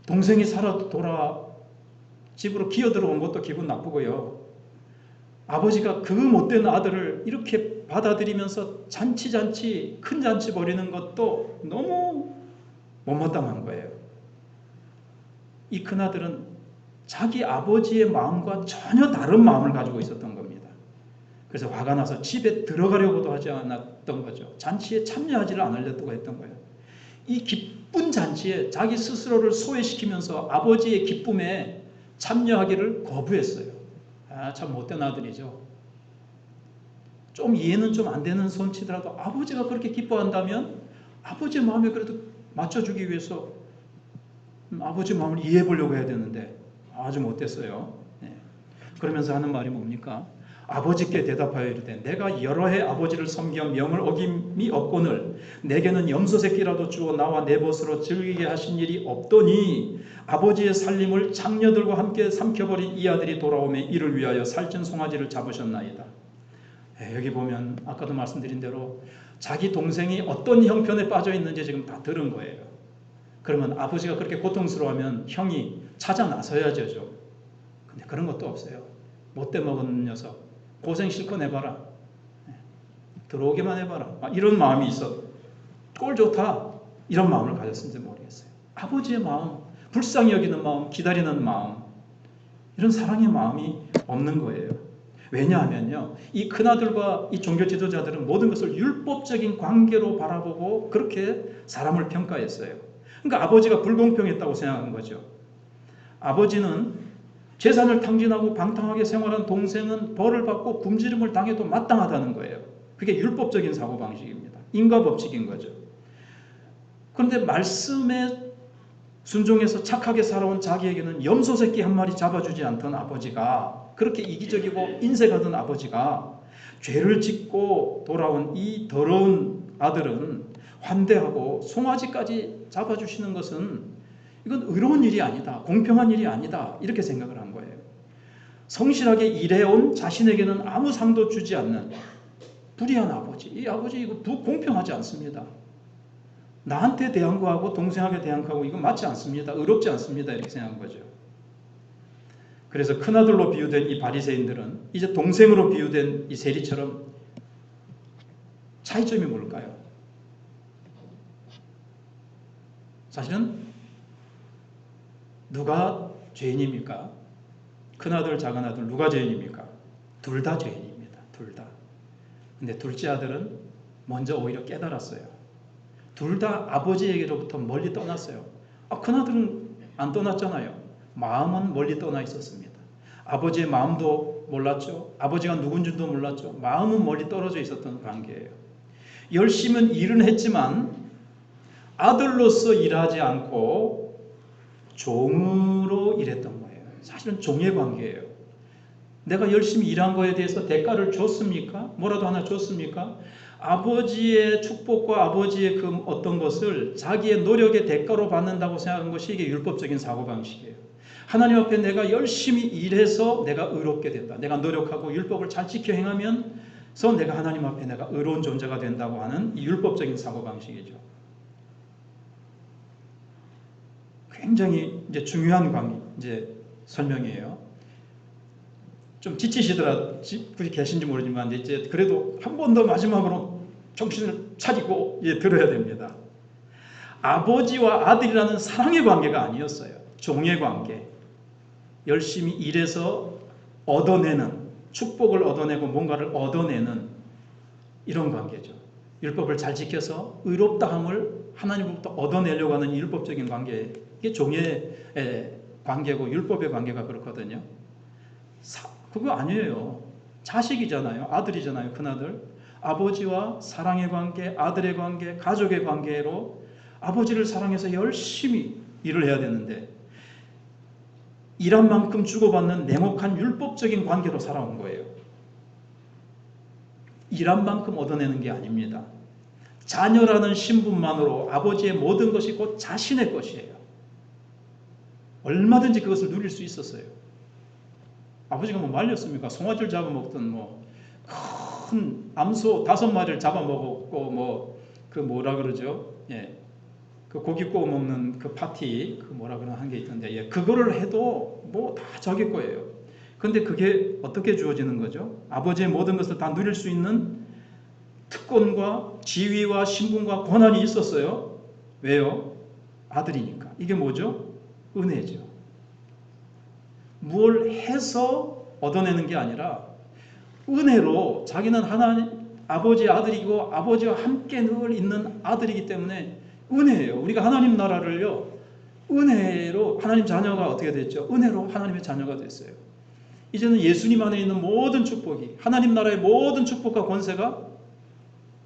Speaker 1: 동생이 살아 돌아 집으로 기어 들어온 것도 기분 나쁘고요. 아버지가 그 못된 아들을 이렇게 받아들이면서 잔치 큰 잔치 벌이는 것도 너무 못마땅한 거예요. 이 큰아들은 자기 아버지의 마음과 전혀 다른 마음을 가지고 있었던 겁니다. 그래서 화가 나서 집에 들어가려고도 하지 않았던 거죠. 잔치에 참여하지를 않으려고 했던 거예요. 이 기쁜 잔치에 자기 스스로를 소외시키면서 아버지의 기쁨에 참여하기를 거부했어요. 참 못된 아들이죠. 좀 이해는 좀 안 되는 손치더라도 아버지가 그렇게 기뻐한다면 아버지의 마음에 그래도 맞춰주기 위해서 아버지 마음을 이해해 보려고 해야 되는데 아주 못됐어요. 그러면서 하는 말이 뭡니까? 아버지께 대답하여 이르되 내가 여러 해 아버지를 섬겨 명을 어김이 없거늘 내게는 염소 새끼라도 주어 나와 내 벗으로 즐기게 하신 일이 없더니 아버지의 살림을 장녀들과 함께 삼켜버린 이 아들이 돌아오매 이를 위하여 살찐 송아지를 잡으셨나이다. 여기 보면 아까도 말씀드린 대로 자기 동생이 어떤 형편에 빠져 있는지 지금 다 들은 거예요. 그러면 아버지가 그렇게 고통스러워하면 형이 찾아 나서야죠 좀. 근데 그런 것도 없어요. 못돼 먹은 녀석 고생 실컷 해봐라. 들어오기만 해봐라. 이런 마음이 있어. 꼴 좋다. 이런 마음을 가졌는지 모르겠어요. 아버지의 마음, 불쌍히 여기는 마음, 기다리는 마음, 이런 사랑의 마음이 없는 거예요. 왜냐하면요, 이 큰아들과 이 종교 지도자들은 모든 것을 율법적인 관계로 바라보고 그렇게 사람을 평가했어요. 그러니까 아버지가 불공평했다고 생각한 거죠. 아버지는 재산을 탕진하고 방탕하게 생활한 동생은 벌을 받고 굶주림을 당해도 마땅하다는 거예요. 그게 율법적인 사고방식입니다. 인과법칙인 거죠. 그런데 말씀에 순종해서 착하게 살아온 자기에게는 염소 새끼 한 마리 잡아주지 않던 아버지가, 그렇게 이기적이고 인색하던 아버지가 죄를 짓고 돌아온 이 더러운 아들은 환대하고 송아지까지 잡아주시는 것은 이건 의로운 일이 아니다. 공평한 일이 아니다. 이렇게 생각을 한 거예요. 성실하게 일해온 자신에게는 아무 상도 주지 않는 불의한 아버지. 이 아버지 이거 공평하지 않습니다. 나한테 대한 거하고 동생에게 대한 거하고 이거 맞지 않습니다. 의롭지 않습니다. 이렇게 생각한 거죠. 그래서 큰아들로 비유된 이 바리새인들은 이제 동생으로 비유된 이 세리처럼 차이점이 뭘까요? 사실은 누가 죄인입니까? 큰아들, 작은아들 누가 죄인입니까? 둘 다 죄인입니다. 둘 다. 근데 둘째 아들은 먼저 오히려 깨달았어요. 둘 다 아버지에게로부터 멀리 떠났어요. 큰아들은 안 떠났잖아요. 마음은 멀리 떠나 있었습니다. 아버지의 마음도 몰랐죠. 아버지가 누군지도 몰랐죠. 마음은 멀리 떨어져 있었던 관계예요. 열심히 일은 했지만 아들로서 일하지 않고 종으로 일했던 거예요. 사실은 종의 관계예요. 내가 열심히 일한 거에 대해서 대가를 줬습니까? 뭐라도 하나 줬습니까? 아버지의 축복과 아버지의 그 어떤 것을 자기의 노력의 대가로 받는다고 생각하는 것이 이게 율법적인 사고방식이에요. 하나님 앞에 내가 열심히 일해서 내가 의롭게 된다. 내가 노력하고 율법을 잘 지켜 행하면서 내가 하나님 앞에 내가 의로운 존재가 된다고 하는 이 율법적인 사고방식이죠. 굉장히 이제 중요한 이제 설명이에요. 좀 지치시더라 계신지 모르지만 이제 그래도 한 번 더 마지막으로 정신을 차리고 들어야 됩니다. 아버지와 아들이라는 사랑의 관계가 아니었어요. 종의 관계. 열심히 일해서 얻어내는, 축복을 얻어내고 뭔가를 얻어내는 이런 관계죠. 율법을 잘 지켜서 의롭다함을 하나님으로부터 얻어내려고 하는 율법적인 관계, 이게 종의 관계고 율법의 관계가 그렇거든요. 그거 아니에요. 자식이잖아요. 아들이잖아요. 큰아들. 아버지와 사랑의 관계, 아들의 관계, 가족의 관계로 아버지를 사랑해서 열심히 일을 해야 되는데 일한 만큼 주고받는 냉혹한 율법적인 관계로 살아온 거예요. 일한 만큼 얻어내는 게 아닙니다. 자녀라는 신분만으로 아버지의 모든 것이 곧 자신의 것이에요. 얼마든지 그것을 누릴 수 있었어요. 아버지가 뭐 말렸습니까? 송아지를 잡아먹던 큰 암소 5마리를 잡아먹었고 그 뭐라 그러죠? 예. 그 고기 구워 먹는 그 파티 그 뭐라 그러나 한 게 있던데 예. 그거를 해도 뭐 다 자기 거예요. 근데 그게 어떻게 주어지는 거죠? 아버지의 모든 것을 다 누릴 수 있는 특권과 지위와 신분과 권한이 있었어요. 왜요? 아들이니까. 이게 뭐죠? 은혜죠. 뭘 해서 얻어내는 게 아니라 은혜로 자기는 하나님 아버지의 아들이고 아버지와 함께 늘 있는 아들이기 때문에 은혜예요. 우리가 하나님 나라를요. 은혜로 하나님 자녀가 어떻게 됐죠? 은혜로 하나님의 자녀가 됐어요. 이제는 예수님 안에 있는 모든 축복이 하나님 나라의 모든 축복과 권세가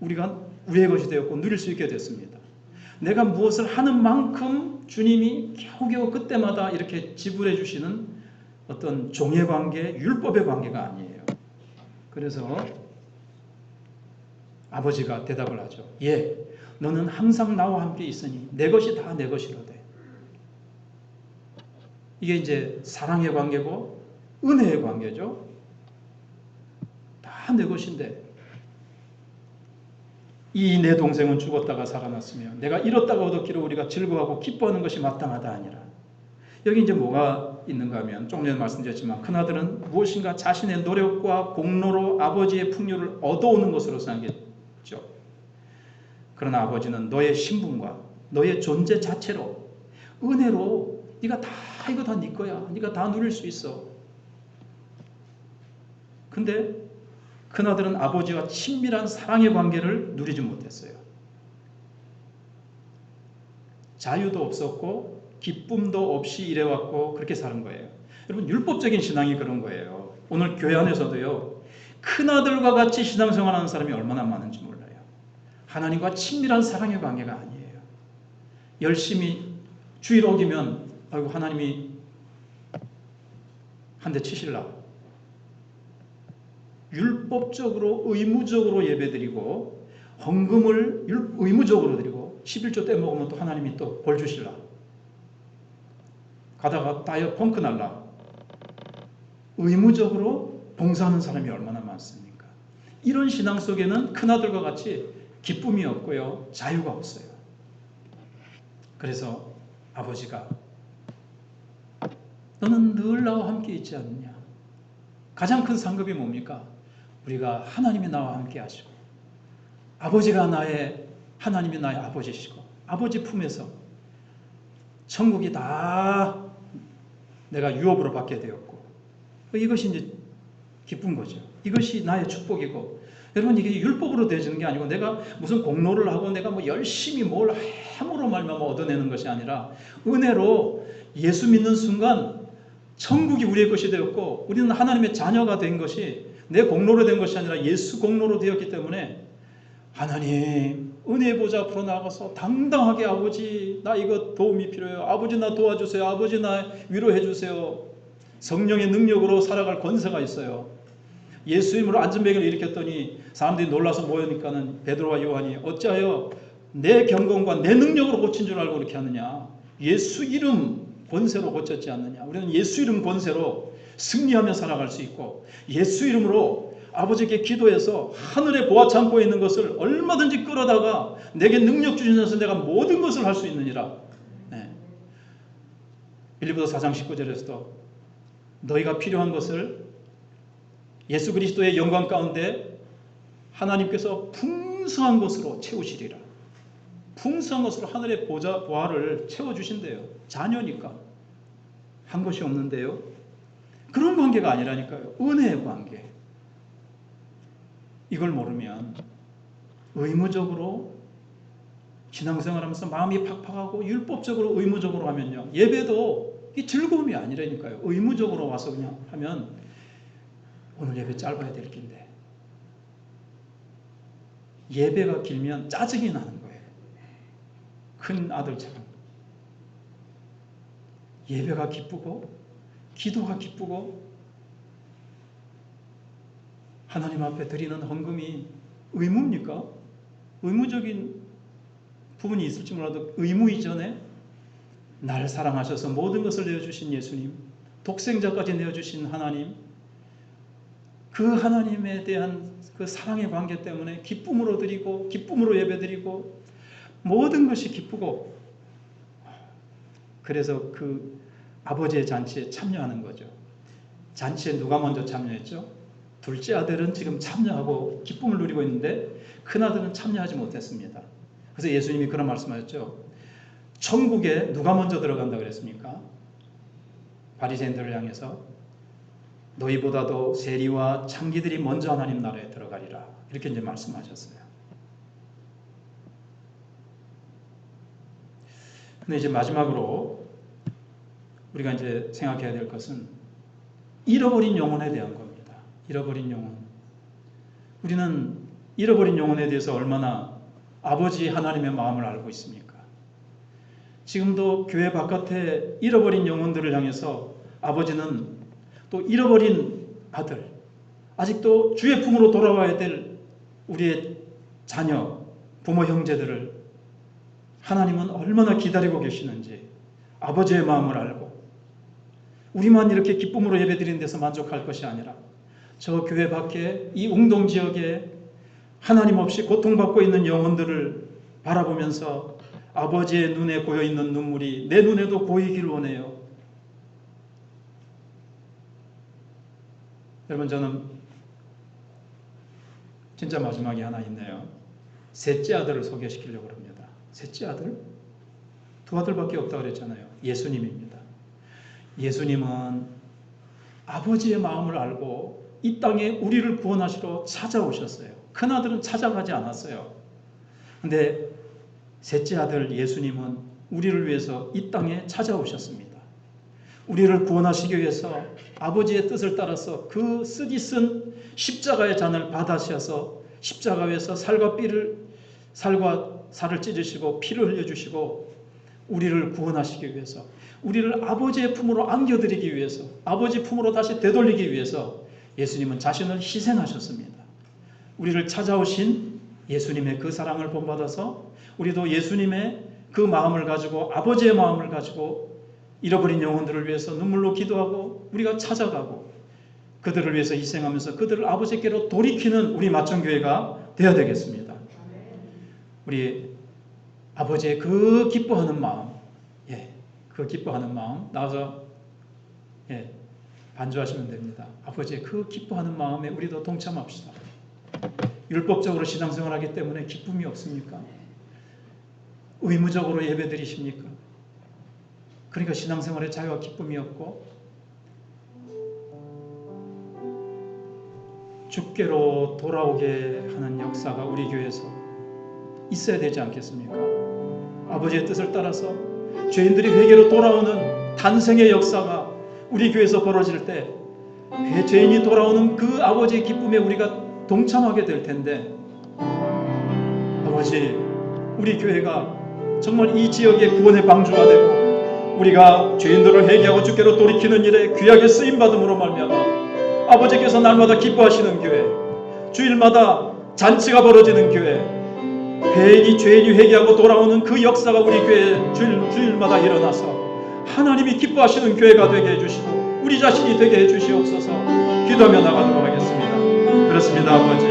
Speaker 1: 우리의 것이 되었고 누릴 수 있게 됐습니다. 내가 무엇을 하는 만큼 주님이 겨우겨우 그때마다 이렇게 지불해 주시는 어떤 종의 관계, 율법의 관계가 아니에요. 그래서 아버지가 대답을 하죠. 예, 너는 항상 나와 함께 있으니 내 것이 다 내 것이로되. 이게 이제 사랑의 관계고 은혜의 관계죠. 다 내 것인데 이 내 동생은 죽었다가 살아났으며 내가 잃었다가 얻었기로 우리가 즐거워하고 기뻐하는 것이 마땅하다 아니라. 여기 이제 뭐가 있는가 하면 조금 전에 말씀드렸지만 큰아들은 무엇인가 자신의 노력과 공로로 아버지의 풍요를 얻어오는 것으로 생각했죠. 그러나 아버지는 너의 신분과 너의 존재 자체로 은혜로 네가 다 이거 다 네 거야. 네가 다 누릴 수 있어. 근데 큰아들은 아버지와 친밀한 사랑의 관계를 누리지 못했어요. 자유도 없었고 기쁨도 없이 일해왔고 그렇게 사는 거예요. 여러분 율법적인 신앙이 그런 거예요. 오늘 교회 안에서도요. 큰아들과 같이 신앙생활하는 사람이 얼마나 많은지 몰라요. 하나님과 친밀한 사랑의 관계가 아니에요. 열심히 주일 어기면 아이고 하나님이 한 대 치실라. 율법적으로 의무적으로 예배드리고 헌금을 의무적으로 드리고 11조 떼먹으면 또 하나님이 또 벌 주실라. 가다가 따여 펑크 날라. 의무적으로 봉사하는 사람이 얼마나 많습니까? 이런 신앙 속에는 큰아들과 같이 기쁨이 없고요. 자유가 없어요. 그래서 아버지가 너는 늘 나와 함께 있지 않느냐. 가장 큰 상급이 뭡니까? 우리가 하나님이 나와 함께 하시고 하나님이 나의 아버지시고 아버지 품에서 천국이 다 내가 유업으로 받게 되었고 이것이 이제 기쁜 거죠. 이것이 나의 축복이고 여러분 이게 율법으로 되어지는 게 아니고 내가 무슨 공로를 하고 내가 뭐 열심히 뭘 함으로 말미암아 얻어내는 것이 아니라 은혜로 예수 믿는 순간 천국이 우리의 것이 되었고 우리는 하나님의 자녀가 된 것이 내 공로로 된 것이 아니라 예수 공로로 되었기 때문에 하나님 은혜의 보좌 앞으로 나가서 당당하게 아버지 나 이거 도움이 필요해요. 아버지 나 도와주세요. 아버지 나 위로해 주세요. 성령의 능력으로 살아갈 권세가 있어요. 예수 이름으로 안전뱅이를 일으켰더니 사람들이 놀라서 모여니까는 베드로와 요한이 어찌하여 내 경건과 내 능력으로 고친 줄 알고 그렇게 하느냐. 예수 이름 권세로 고쳤지 않느냐. 우리는 예수 이름 권세로 승리하며 살아갈 수 있고 예수 이름으로 아버지께 기도해서 하늘의 보화 창고에 있는 것을 얼마든지 끌어다가 내게 능력 주시면서 내가 모든 것을 할 수 있느니라. 네. 빌립보서 4장 19절에서도 너희가 필요한 것을 예수 그리스도의 영광 가운데 하나님께서 풍성한 것으로 채우시리라. 풍성한 것으로 하늘의 보화를 채워주신대요. 자녀니까 한 것이 없는데요. 그런 관계가 아니라니까요. 은혜의 관계. 이걸 모르면 의무적으로 신앙생활하면서 마음이 팍팍하고 율법적으로 의무적으로 하면요, 예배도 이 즐거움이 아니라니까요. 의무적으로 와서 그냥 하면 오늘 예배 짧아야 될 텐데, 예배가 길면 짜증이 나는 거예요. 큰 아들처럼. 예배가 기쁘고 기도가 기쁘고 하나님 앞에 드리는 헌금이 의무입니까? 의무적인 부분이 있을지 몰라도 의무 이전에 나를 사랑하셔서 모든 것을 내어주신 예수님, 독생자까지 내어주신 하나님, 그 하나님에 대한 그 사랑의 관계 때문에 기쁨으로 드리고 기쁨으로 예배드리고 모든 것이 기쁘고, 그래서 그 아버지의 잔치에 참여하는 거죠. 잔치에 누가 먼저 참여했죠? 둘째 아들은 지금 참여하고 기쁨을 누리고 있는데 큰 아들은 참여하지 못했습니다. 그래서 예수님이 그런 말씀하셨죠. 천국에 누가 먼저 들어간다 그랬습니까? 바리새인들을 향해서 너희보다도 세리와 창기들이 먼저 하나님 나라에 들어가리라, 이렇게 이제 말씀하셨어요. 근데 이제 마지막으로 우리가 이제 생각해야 될 것은 잃어버린 영혼에 대한 겁니다. 잃어버린 영혼. 우리는 잃어버린 영혼에 대해서 얼마나 아버지 하나님의 마음을 알고 있습니까? 지금도 교회 바깥에 잃어버린 영혼들을 향해서 아버지는 또 잃어버린 아들, 아직도 주의 품으로 돌아와야 될 우리의 자녀, 부모, 형제들을 하나님은 얼마나 기다리고 계시는지 아버지의 마음을 알고, 우리만 이렇게 기쁨으로 예배드리는 데서 만족할 것이 아니라 저 교회 밖에 이 웅동지역에 하나님 없이 고통받고 있는 영혼들을 바라보면서 아버지의 눈에 고여있는 눈물이 내 눈에도 고이길 원해요. 여러분, 저는 진짜 마지막에 하나 있네요. 셋째 아들을 소개시키려고 합니다. 셋째 아들? 두 아들밖에 없다고 그랬잖아요. 예수님입니다. 예수님은 아버지의 마음을 알고 이 땅에 우리를 구원하시러 찾아오셨어요. 큰 아들은 찾아가지 않았어요. 근데 셋째 아들 예수님은 우리를 위해서 이 땅에 찾아오셨습니다. 우리를 구원하시기 위해서 아버지의 뜻을 따라서 그 쓰디쓴 십자가의 잔을 받으셔서 십자가 위에서 살과 살을 찢으시고 피를 흘려주시고 우리를 구원하시기 위해서, 우리를 아버지의 품으로 안겨드리기 위해서, 아버지 품으로 다시 되돌리기 위해서 예수님은 자신을 희생하셨습니다. 우리를 찾아오신 예수님의 그 사랑을 본받아서 우리도 예수님의 그 마음을 가지고, 아버지의 마음을 가지고 잃어버린 영혼들을 위해서 눈물로 기도하고 우리가 찾아가고 그들을 위해서 희생하면서 그들을 아버지께로 돌이키는 우리 마천교회가 되어야 되겠습니다. 우리 아버지의 그 기뻐하는 마음, 그 기뻐하는 마음 나와서 반주하시면 됩니다. 아버지의 그 기뻐하는 마음에 우리도 동참합시다. 율법적으로 신앙생활하기 때문에 기쁨이 없습니까? 의무적으로 예배드리십니까? 그러니까 신앙생활에 자유와 기쁨이 없고 주께로 돌아오게 하는 역사가 우리 교회에서 있어야 되지 않겠습니까? 아버지의 뜻을 따라서 죄인들이 회개로 돌아오는 탄생의 역사가 우리 교회에서 벌어질 때 죄인이 돌아오는 그 아버지의 기쁨에 우리가 동참하게 될 텐데, 아버지, 우리 교회가 정말 이 지역의 구원의 방주가 되고 우리가 죄인들을 회개하고 주께로 돌이키는 일에 귀하게 쓰임받음으로 말미암아 아버지께서 날마다 기뻐하시는 교회, 주일마다 잔치가 벌어지는 교회, 죄인이 회개하고 돌아오는 그 역사가 우리 교회에 주일마다 일어나서 하나님이 기뻐하시는 교회가 되게 해주시고 우리 자신이 되게 해주시옵소서. 기도하며 나가도록 하겠습니다. 그렇습니다. 아버지,